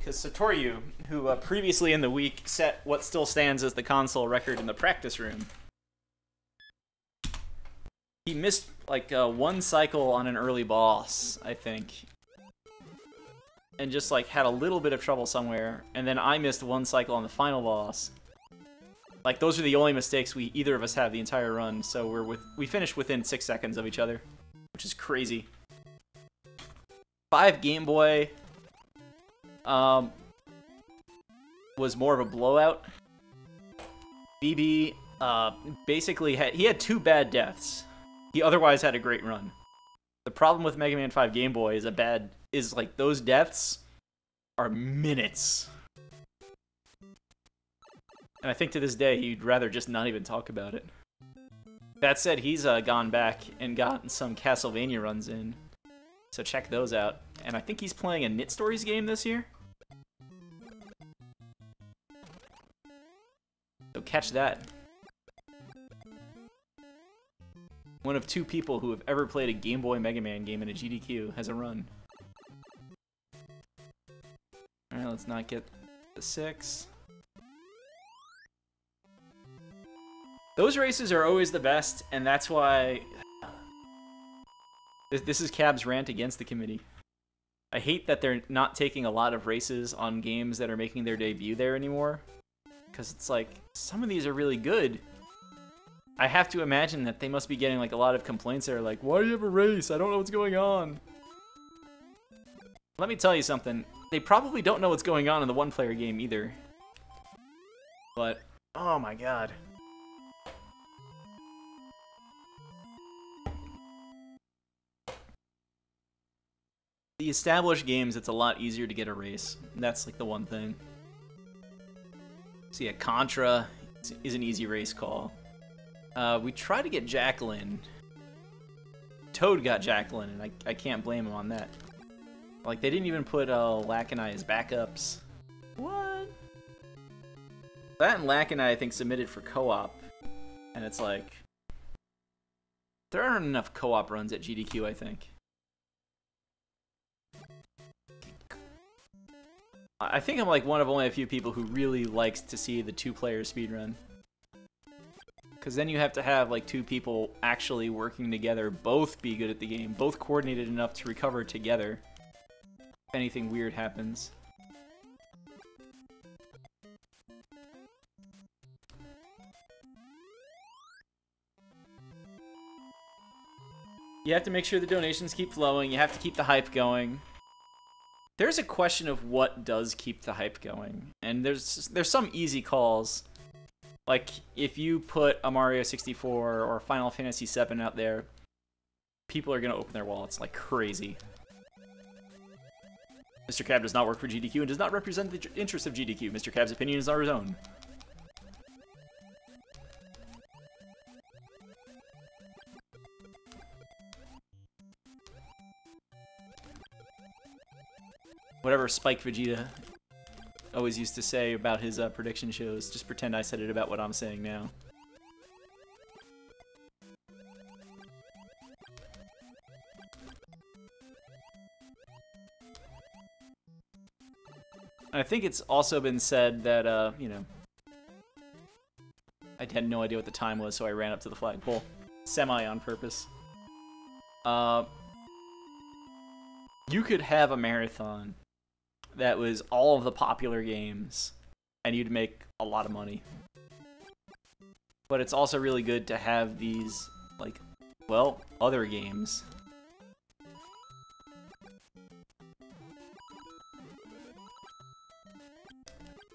because Satoryu, who previously in the week set what still stands as the console record in the practice room, he missed like one cycle on an early boss, I think, and just like had a little bit of trouble somewhere, and then I missed one cycle on the final boss. Like, those are the only mistakes either of us have the entire run, so we finished within 6 seconds of each other, which is crazy. 5 Game Boy was more of a blowout. BB basically he had 2 bad deaths. He otherwise had a great run. The problem with Mega Man 5 Game Boy is like those deaths are minutes. And I think to this day, he'd rather just not even talk about it. That said, he's gone back and gotten some Castlevania runs in. So check those out. And I think he's playing a Knit Stories game this year. So catch that. One of 2 people who have ever played a Game Boy Mega Man game in a GDQ has a run. Alright, let's not get the 6. Those races are always the best, and that's why... This is Cab's rant against the committee. I hate that they're not taking a lot of races on games that are making their debut there anymore. Because it's like, some of these are really good. I have to imagine that they must be getting like a lot of complaints that are like, why do you have a race? I don't know what's going on. Let me tell you something. They probably don't know what's going on in the one-player game either. But, oh my god. The established games, it's a lot easier to get a race. That's like the one thing. So yeah, Contra is an easy race call. We tried to get Jacqueline. Toad got Jacqueline, and I can't blame him on that. Like, they didn't even put Lacanai as backups. What? That and Lacanai, I think, submitted for co-op. And it's like... there aren't enough co-op runs at GDQ, I think. I think I'm like one of only a few people who really likes to see the 2-player speedrun. Because then you have to have like 2 people actually working together, both be good at the game, both coordinated enough to recover together if anything weird happens. You have to make sure the donations keep flowing, you have to keep the hype going. There's a question of what does keep the hype going, and there's some easy calls. Like, if you put a Mario 64 or Final Fantasy VII out there, people are going to open their wallets like crazy. Mr. Cab does not work for GDQ and does not represent the interests of GDQ. Mr. Cab's opinion is his own. Whatever Spike Vegeta always used to say about his prediction shows, just pretend I said it about what I'm saying now. I think it's also been said that, you know, I had no idea what the time was, so I ran up to the flagpole. Semi on purpose. You could have a marathon that was all of the popular games, and you'd make a lot of money. But it's also really good to have these, like, well, other games.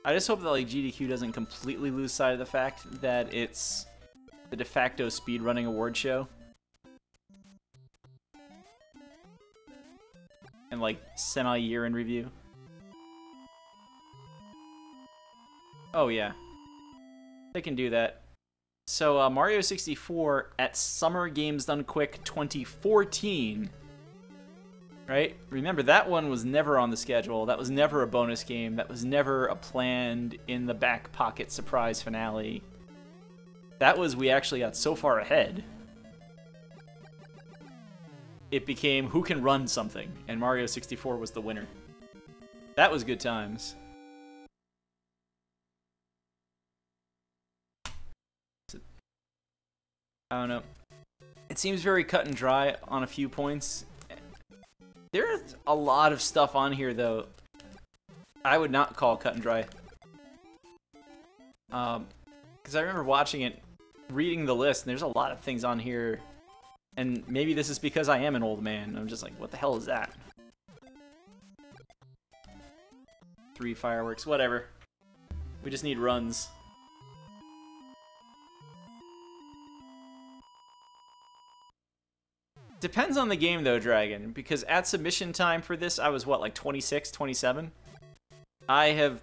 I just hope that, like, GDQ doesn't completely lose sight of the fact that it's the de facto speedrunning award show. And, like, semi-year in review. Oh, yeah. They can do that. So, Mario 64 at Summer Games Done Quick 2014. Right? Remember, that one was never on the schedule. That was never a bonus game. That was never a planned in the back pocket surprise finale. That was, we actually got so far ahead. It became who can run something, and Mario 64 was the winner. That was good times. I don't know. It seems very cut and dry on a few points. There's a lot of stuff on here, though, I would not call cut and dry. Because I remember watching it, reading the list, and there's a lot of things on here. And maybe this is because I am an old man. I'm just like, what the hell is that? 3 fireworks, whatever. We just need runs. Depends on the game, though, Dragon, because at submission time for this, I was, what, like 26, 27? I have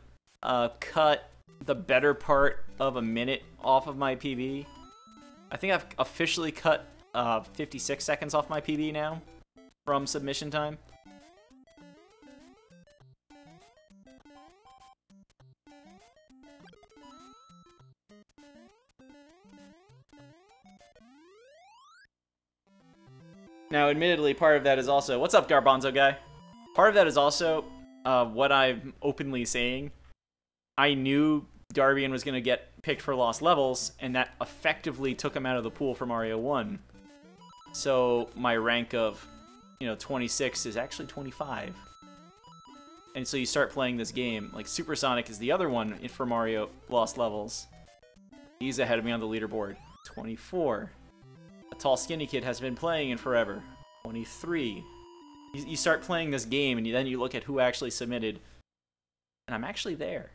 cut the better part of a minute off of my PB. I think I've officially cut 56 seconds off my PB now from submission time. Now, admittedly, part of that is also... What's up, Garbanzo guy? Part of that is also what I'm openly saying. I knew Darbian was going to get picked for lost levels, and that effectively took him out of the pool for Mario 1. So my rank of, 26 is actually 25. And so you start playing this game. Like, Supersonic is the other one for Mario lost levels. He's ahead of me on the leaderboard. 24. A tall, skinny kid has been playing in forever. 23. You start playing this game, and then you look at who actually submitted. And I'm actually there.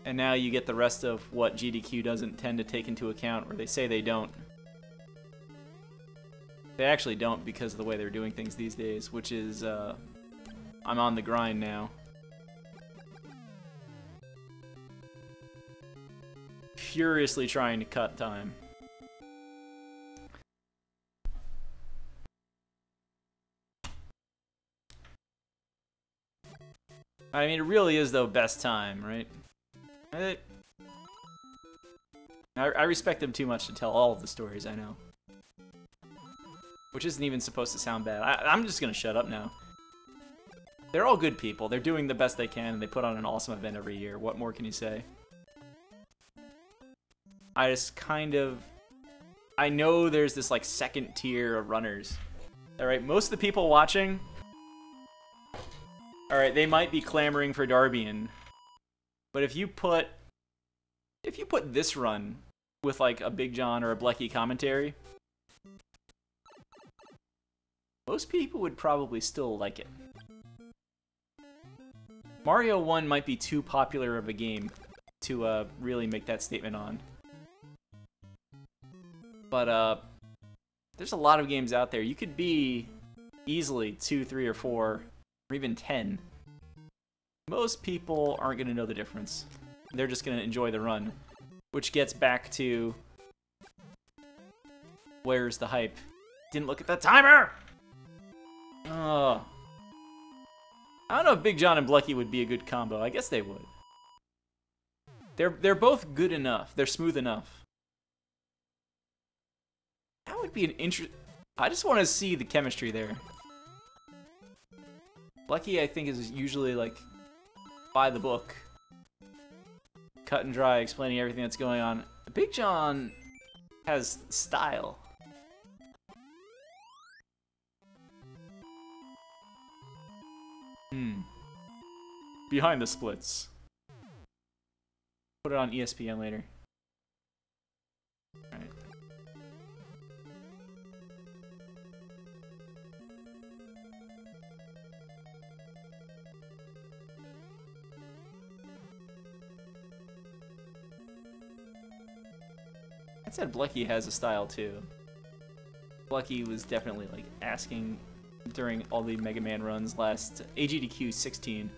And now you get the rest of what GDQ doesn't tend to take into account, or they say they don't. They actually don't because of the way they're doing things these days, which is, I'm on the grind now. Furiously trying to cut time. I mean, it really is, though, best time, right? I respect them too much to tell all of the stories I know. Which isn't even supposed to sound bad. I'm just gonna shut up now. They're all good people. They're doing the best they can, and they put on an awesome event every year. What more can you say? I just kind of... I know there's this, like, second tier of runners. Alright, most of the people watching... Alright, they might be clamoring for Darbian. But if you put this run with, like, a Big John or a Blecky commentary, most people would probably still like it. Mario 1 might be too popular of a game to really make that statement on. But there's a lot of games out there. You could be easily 2, 3, or 4, or even 10. Most people aren't going to know the difference. They're just going to enjoy the run. Which gets back to... Where's the hype? Didn't look at the timer! Oh. I don't know if Big John and Blecky would be a good combo. I guess they would. They're both good enough. They're smooth enough. That would be an I just want to see the chemistry there. Blecky, I think, is usually, like, by the book. Cut and dry, explaining everything that's going on. Big John has style. Behind the splits. Put it on ESPN later. Alright. I said Blecky has a style too. Blecky was definitely like asking during all the Mega Man runs last AGDQ 16.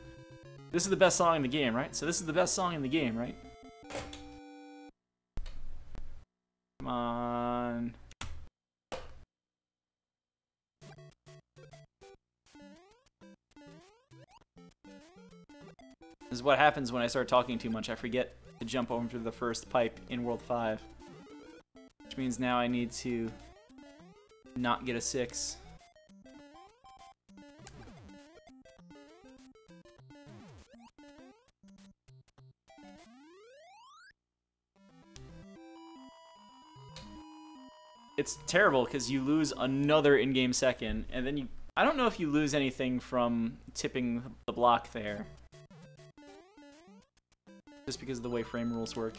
This is the best song in the game, right? So this is the best song in the game, right? Come on. This is what happens when I start talking too much. I forget to jump over the first pipe in World 5. Which means now I need to not get a 6. it's terrible because you lose another in-game second, and then I don't know if you lose anything from tipping the block there. Just because of the way frame rules work.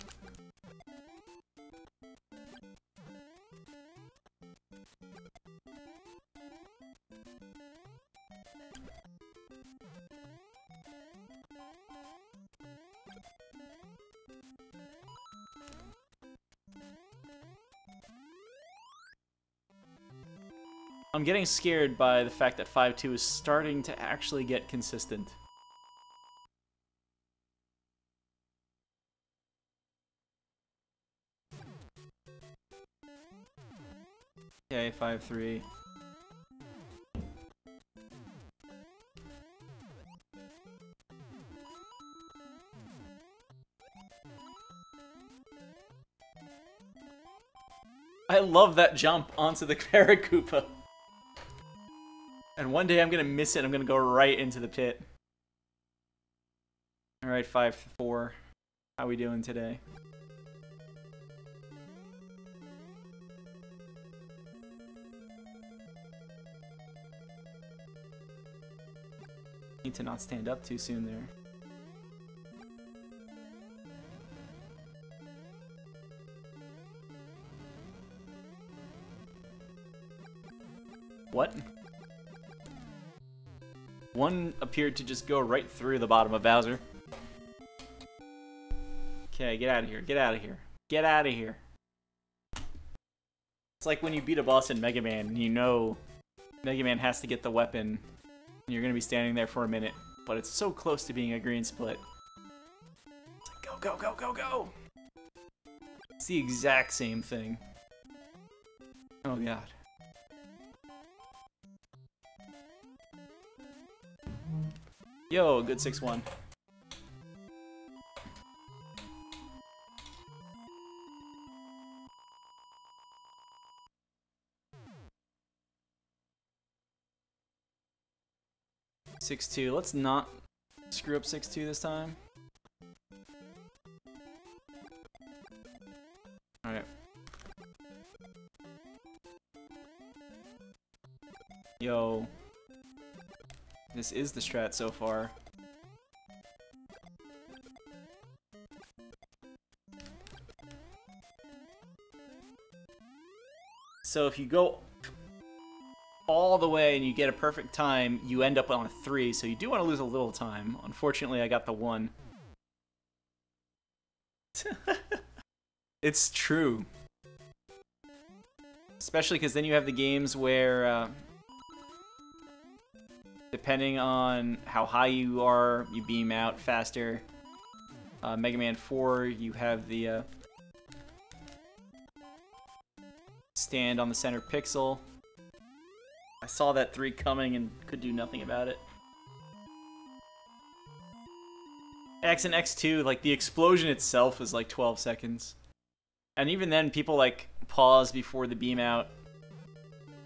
I'm getting scared by the fact that 5-2 is starting to actually get consistent. Okay, 5-3. I love that jump onto the Paracupa. And one day I'm gonna miss it. I'm gonna go right into the pit. All right, 5-4. How we doing today? Need to not stand up too soon there. What? One appeared to just go right through the bottom of Bowser. Okay, get out of here. Get out of here. Get out of here. It's like when you beat a boss in Mega Man and you know Mega Man has to get the weapon and you're going to be standing there for a minute, but it's so close to being a green split. It's like, go, go, go, go, go! It's the exact same thing. Oh god. Yo, good 6-1. (6-2). Let's not screw up 6-2 this time. Alright. Yo. This is the strat so far. So if you go all the way and you get a perfect time, you end up on a 3, so you do want to lose a little time. Unfortunately, I got the 1. It's true. Especially because then you have the games where depending on how high you are, you beam out faster. Mega Man 4, you have the stand on the center pixel. I saw that 3 coming and could do nothing about it. X and X2, like the explosion itself is like 12 seconds. And even then, people like pause before the beam out.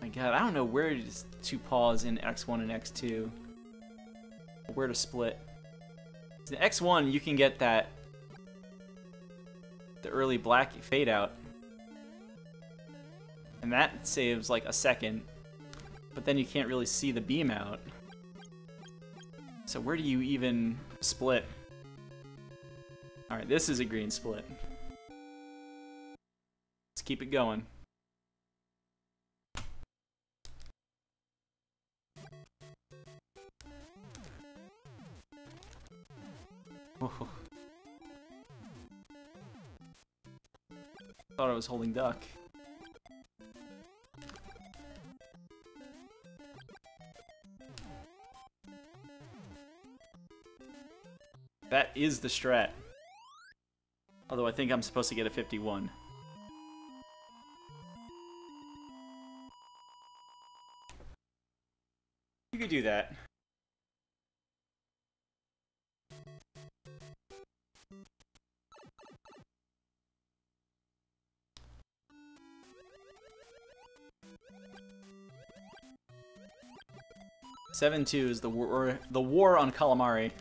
My god, I don't know where to pause in X1 and X2. Where to split. In X1, you can get the early black fade out. And that saves like a second. But then you can't really see the beam out. So where do you even split? Alright, this is a green split. Let's keep it going. Oh. Thought I was holding duck. That is the strat. Although I think I'm supposed to get a 51. You could do that. (7-2) is the war on calamari.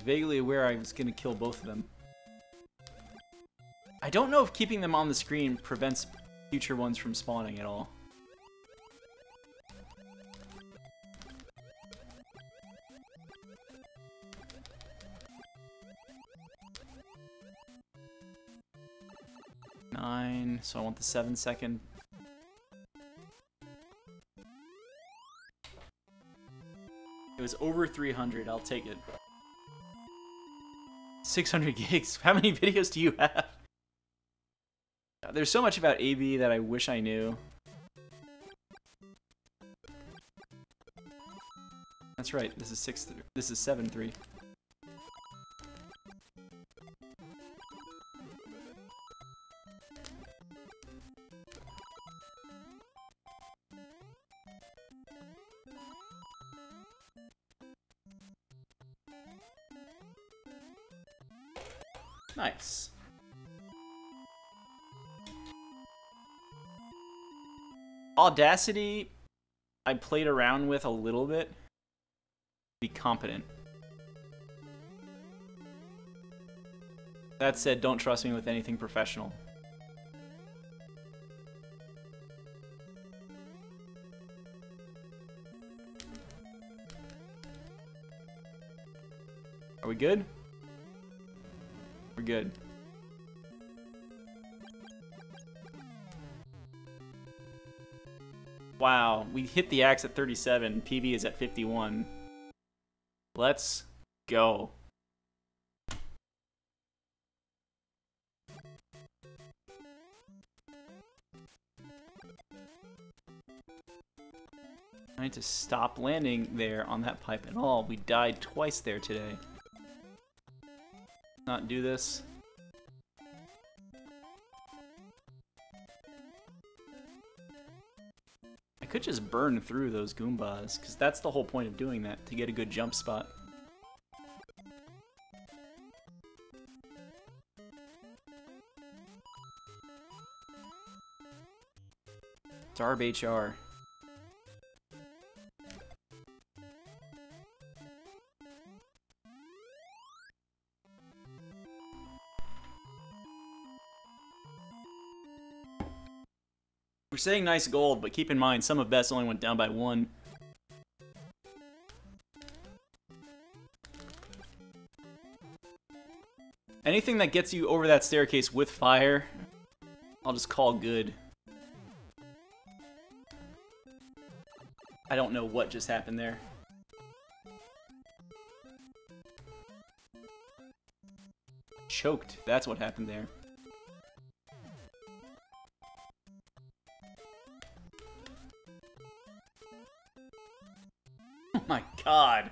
vaguely aware I was gonna kill both of them. I don't know if keeping them on the screen prevents future ones from spawning at all. So I want the 7-second. It was over 300. I'll take it. 600 gigs. How many videos do you have? There's so much about AV that I wish I knew. That's right. This is 7-3. Nice. Audacity, I played around with a little bit. Be competent. That said, don't trust me with anything professional. Are we good? We're good. Wow, we hit the axe at 37. PB is at 51. Let's go. I need to stop landing there on that pipe at all. We died twice there today. Not do this. I could just burn through those Goombas, because that's the whole point of doing that, to get a good jump spot. Darb HR. We're saying nice gold, but keep in mind, some of best only went down by 1. Anything that gets you over that staircase with fire, I'll just call good. I don't know what just happened there. Choked, that's what happened there. Oh my god.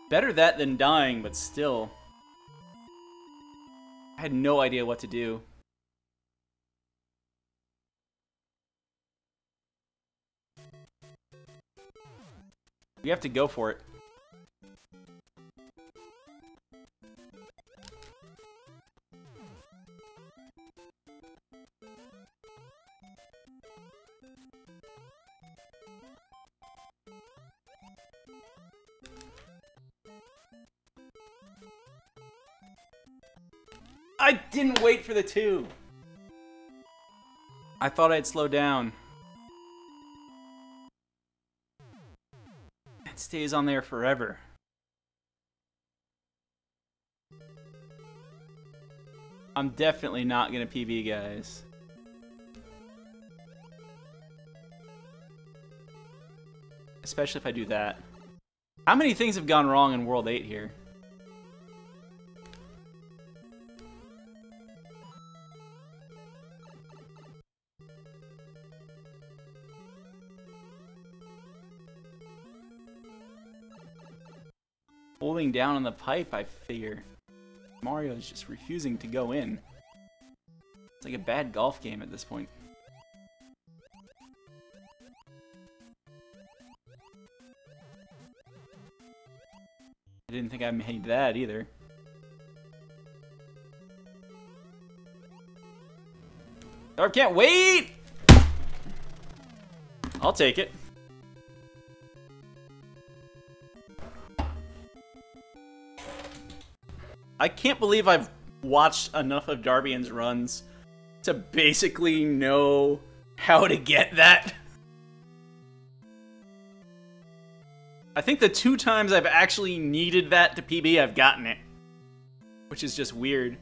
Better that than dying, but still. I had no idea what to do. We have to go for it. I didn't wait for the 2. I thought I'd slow down. It stays on there forever. I'm definitely not gonna PB, guys. Especially if I do that. How many things have gone wrong in World 8 here? Holding down on the pipe, I figure. Mario is just refusing to go in. It's like a bad golf game at this point. I didn't think I made that either. I can't wait! I'll take it. I can't believe I've watched enough of Darbian's runs to basically know how to get that. I think the 2 times I've actually needed that to PB, I've gotten it. Which is just weird.